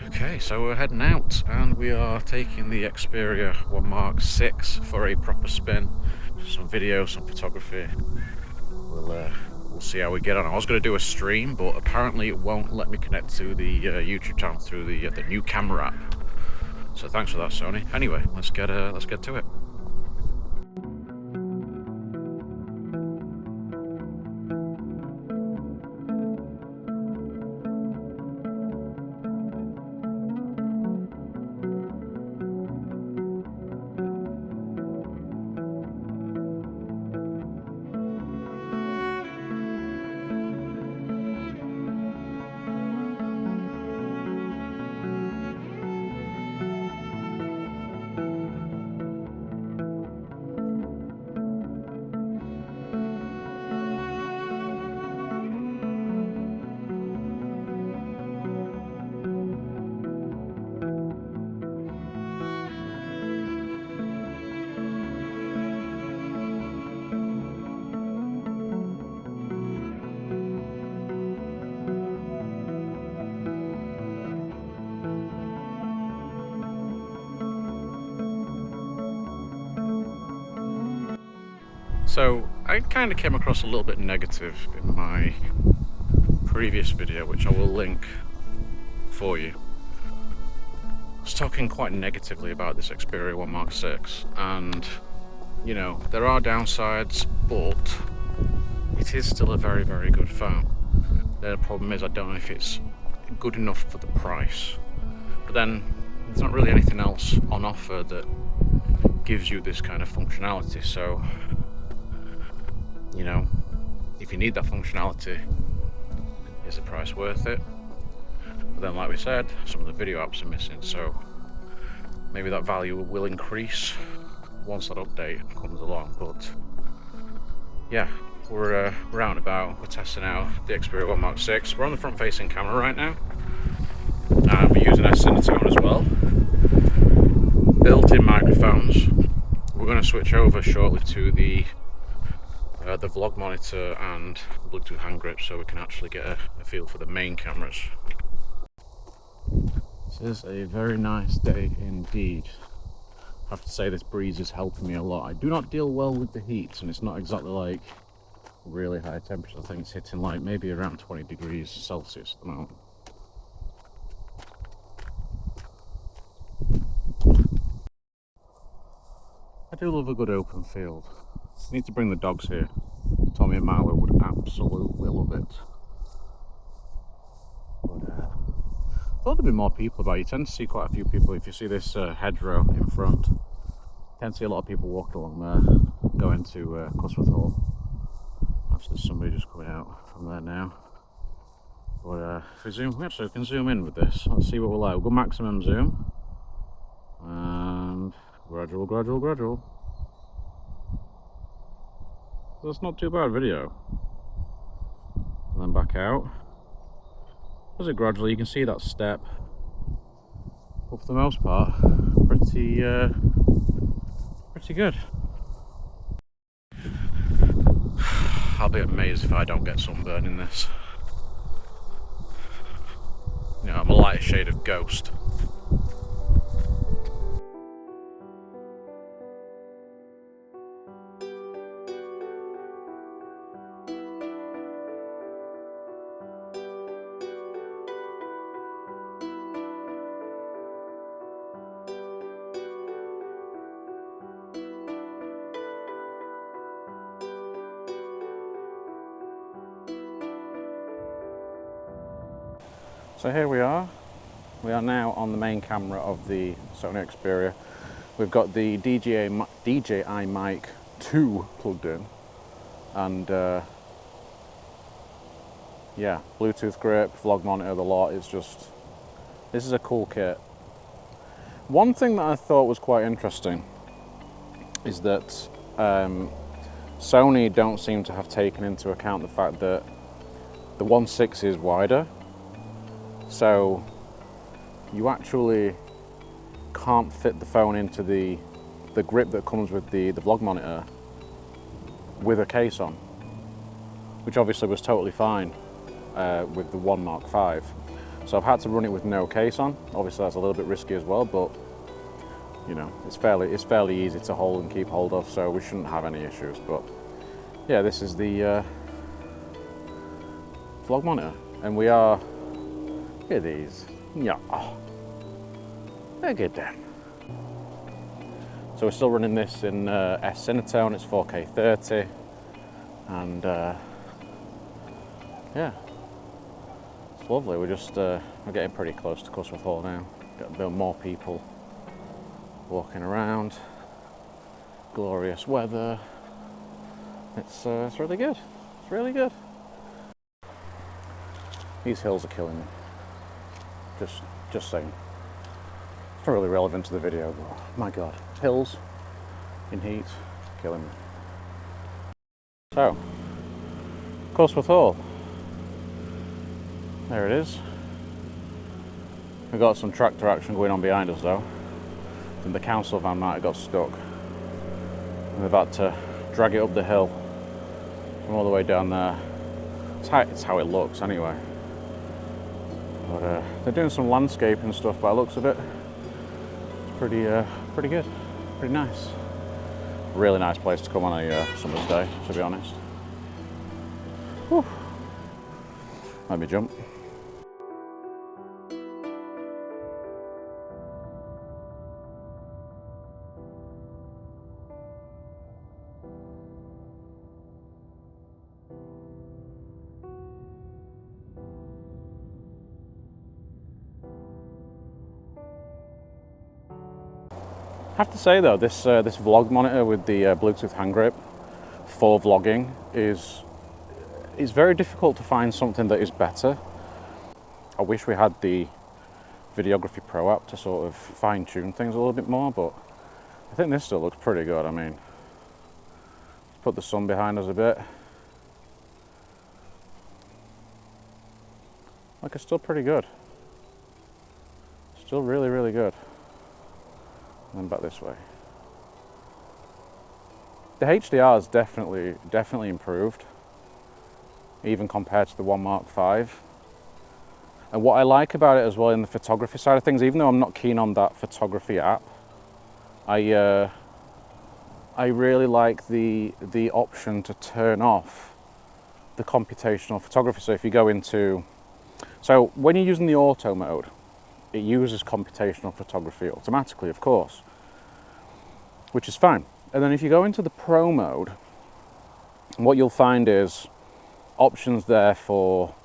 Okay, so we're heading out and we are taking the Xperia 1 Mark 6 for a proper spin. Some video, some photography. We'll see how we get on. I was going to do a stream, but apparently it won't let me connect to the YouTube channel through the new camera app. So thanks for that, Sony. Anyway, let's get to it. So I kind of came across a little bit negative in my previous video, which I will link for you. I was talking quite negatively about this Xperia 1 Mark 6, and you know, there are downsides, but it is still a very, very good phone. The problem is I don't know if it's good enough for the price, but then there's not really anything else on offer that gives you this kind of functionality. So you know, if you need that functionality, is the price worth it? But then, like we said, some of the video apps are missing, so maybe that value will increase once that update comes along. But yeah, we're out and about. We're testing out the Xperia 1 Mark 6. We're on the front-facing camera right now, and we're using S-Cinetone as well. Built-in microphones. We're going to switch over shortly to the vlog monitor and Bluetooth hand grip, so we can actually get a feel for the main cameras. This is a very nice day indeed. I have to say this breeze is helping me a lot. I do not deal well with the heat, and it's not exactly like really high temperature. I think it's hitting like maybe around 20 degrees Celsius at the moment. I do love a good open field. I need to bring the dogs here. Tommy and Marlowe would absolutely love it. But I thought there'd be more people about. You tend to see quite a few people. If you see this hedgerow in front, you tend to see a lot of people walking along there, going to Cusworth Hall. Actually, there's somebody just coming out from there now. But if we zoom, actually we can zoom in with this. Let's see what we're like. We'll go maximum zoom. And gradual, gradual, gradual. That's not too bad video. And then back out. As it gradually, you can see that step. But for the most part, pretty good. I'll be amazed if I don't get sunburn in this. You know, I'm a lighter shade of ghost. So here we are. We are now on the main camera of the Sony Xperia. We've got the DJI mic 2 plugged in, and yeah, Bluetooth grip, vlog monitor, the lot. It's just, this is a cool kit. One thing that I thought was quite interesting is that Sony don't seem to have taken into account the fact that the 1.6 is wider. So you actually can't fit the phone into the grip that comes with the vlog monitor with a case on, which obviously was totally fine with the 1 Mark 5. So I've had to run it with no case on. Obviously that's a little bit risky as well, but you know, it's fairly easy to hold and keep hold of, so we shouldn't have any issues. But yeah, this is the vlog monitor, and we are, look at these, yeah, look at them. So we're still running this in S-Cinetone, it's 4K 30, and yeah, it's lovely. We're just we're getting pretty close to Cusworth Hall now. Got a bit more people walking around. Glorious weather. It's really good. It's really good. These hills are killing me. Just saying. It's not really relevant to the video, but my God, hills in heat, killing me. So, Cusworth Hall. There it is. We've got some tractor action going on behind us though. And the council van might have got stuck. And we've had to drag it up the hill from all the way down there. It's how it looks anyway. But they're doing some landscaping stuff by the looks of it. It's pretty good, pretty nice. Really nice place to come on a summer's day, to be honest. Whew. Let me jump. I have to say though, this vlog monitor with the Bluetooth hand grip for vlogging is very difficult to find something that is better. I wish we had the Videography Pro app to sort of fine tune things a little bit more, but I think this still looks pretty good. I mean, let's put the sun behind us a bit. Like, it's still pretty good. Still really, really good. And then back this way. The HDR is definitely improved, even compared to the One Mark V. And what I like about it as well in the photography side of things, even though I'm not keen on that photography app, I really like the option to turn off the computational photography. So if you go into, so when you're using the auto mode, it uses computational photography automatically, of course, which is fine. And then if you go into the pro mode, what you'll find is options there for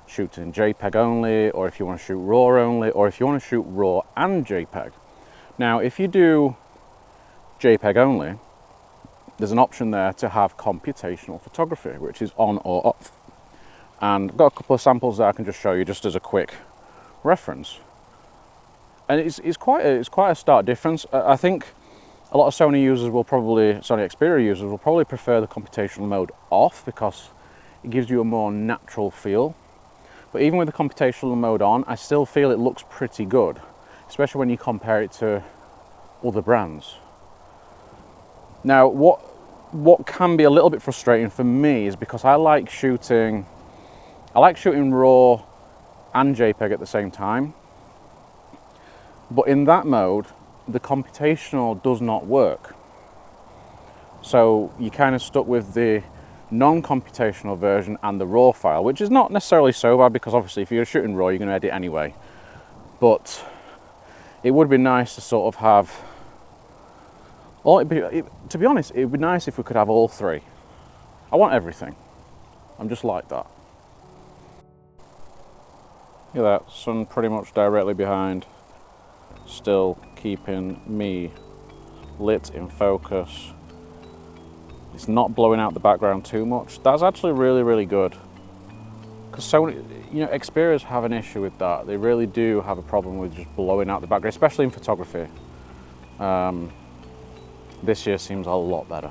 shooting JPEG only, or if you want to shoot RAW only, or if you want to shoot RAW and JPEG. Now, if you do JPEG only, there's an option there to have computational photography, which is on or off. And I've got a couple of samples that I can just show you just as a quick reference. And it's quite a stark difference. I think a lot of Sony Xperia users will probably prefer the computational mode off because it gives you a more natural feel. But even with the computational mode on, I still feel it looks pretty good, especially when you compare it to other brands. Now, what can be a little bit frustrating for me is because I like shooting RAW and JPEG at the same time. But in that mode, the computational does not work. So you're kind of stuck with the non-computational version and the RAW file, which is not necessarily so bad because obviously if you're shooting RAW, you're going to edit anyway. But it would be nice to sort of have, to be honest, it would be nice if we could have all three. I want everything. I'm just like that. Look at that, sun pretty much directly behind. Still keeping me lit in focus. It's not blowing out the background too much. That's actually really, really good. Because Sony, you know, Xperias have an issue with that. They really do have a problem with just blowing out the background, especially in photography. This year seems a lot better.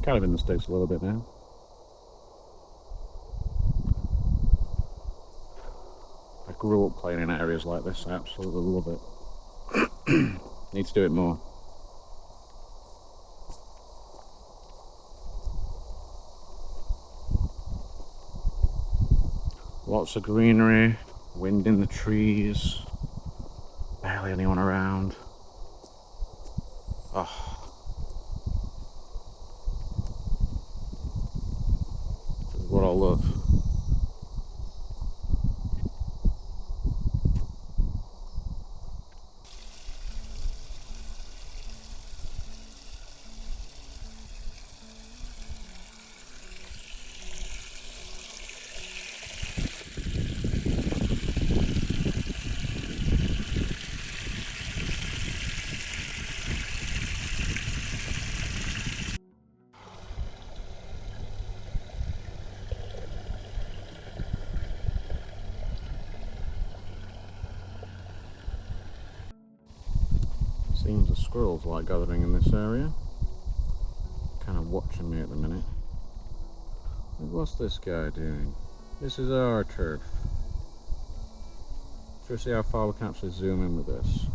Kind of in the States a little bit now. I grew up playing in areas like this. I absolutely love it. Need to do it more. Lots of greenery, wind in the trees, barely anyone around. Oh. This is what I love. Seems the squirrels like gathering in this area. Kind of watching me at the minute. What's this guy doing? This is our turf. Should we see how far we can actually zoom in with this?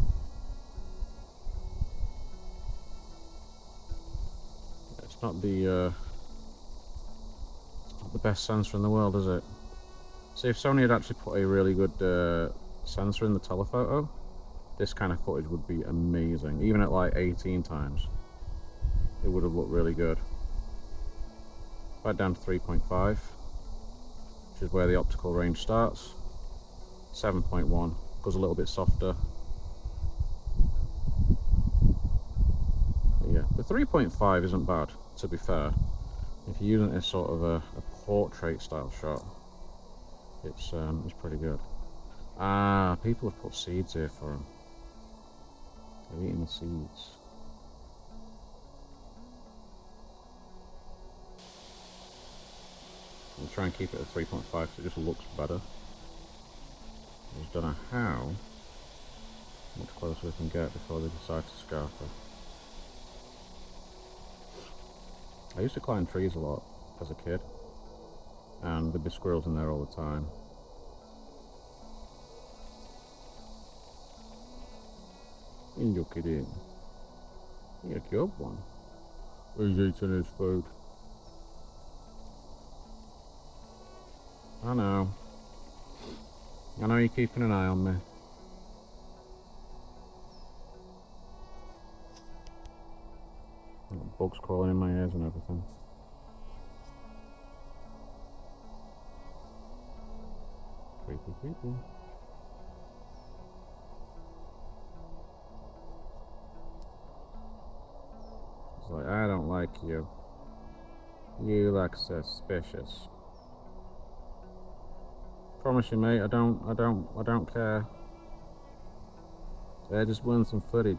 It's not the best sensor in the world, is it? See, if Sony had actually put a really good sensor in the telephoto, this kind of footage would be amazing. Even at like 18 times, it would have looked really good. Right down to 3.5, which is where the optical range starts. 7.1 goes a little bit softer. But yeah, the 3.5 isn't bad, to be fair. If you're using it as sort of a portrait style shot, it's pretty good. Ah, people have put seeds here for them. They're eating the seeds. I'll try and keep it at 3.5 because it just looks better. I just don't know how much closer we can get before they decide to scarf her. I used to climb trees a lot as a kid, and there'd be squirrels in there all the time. And look at him. He's a good one. He's eating his food. I know you're keeping an eye on me. Bugs crawling in my ears and everything. Creepy, creepy. It's like, I don't like you. You look suspicious. Promise you, mate, I don't care. I just want some footage.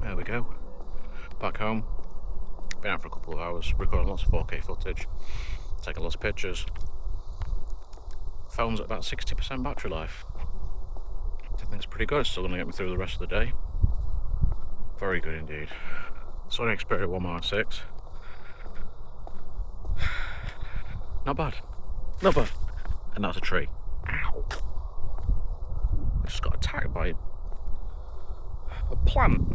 There we go. Back home. Been out for a couple of hours, recording lots of 4K footage, taking lots of pictures. Phone's at about 60% battery life. I think it's pretty good. It's still going to get me through the rest of the day. Very good indeed. Sony Xperia 1.6. Not bad. Not bad. And that's a tree. Ow. I just got attacked by a plant.